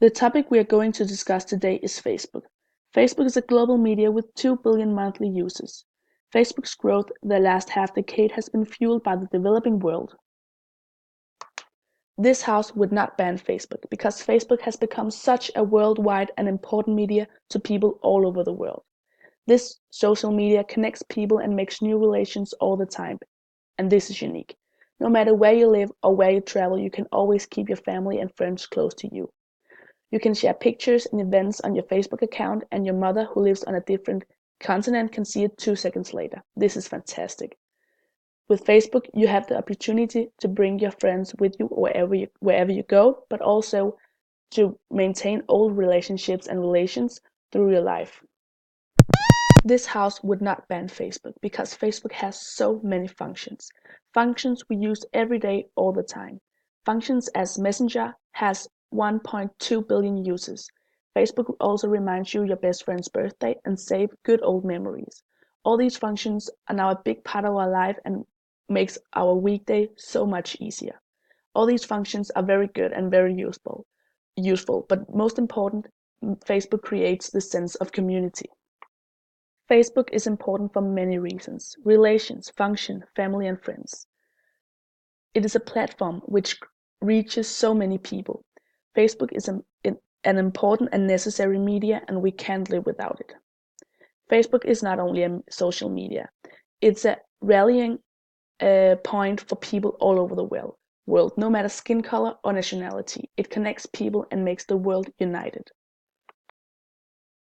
The topic we are going to discuss today is Facebook. Facebook is a global media with 2 billion monthly users. Facebook's growth the last half decade has been fueled by the developing world. This house would not ban Facebook because Facebook has become such a worldwide and important media to people all over the world. This social media connects people and makes new relations all the time, and this is unique. No matter where you live or where you travel, you can always keep your family and friends close to you. You can share pictures and events on your Facebook account, and your mother, who lives on a different continent, can see it 2 seconds later. This is fantastic. With Facebook, you have the opportunity to bring your friends with you wherever you go, but also to maintain old relationships and relations through your life. This house would not ban Facebook because Facebook has so many functions. Functions we use every day, all the time. Functions as Messenger has 1.2 billion users. Facebook also reminds you your best friend's birthday and save good old memories. All these functions are now a big part of our life and makes our weekday so much easier. All these functions are very good and very useful, but most important, Facebook creates the sense of community. Facebook is important for many reasons: relations, function, family and friends. It is a platform which reaches so many people. Facebook is an important and necessary media, and we can't live without it. Facebook is not only a social media, it's a rallying point for people all over the world, no matter skin color or nationality. It connects people and makes the world united.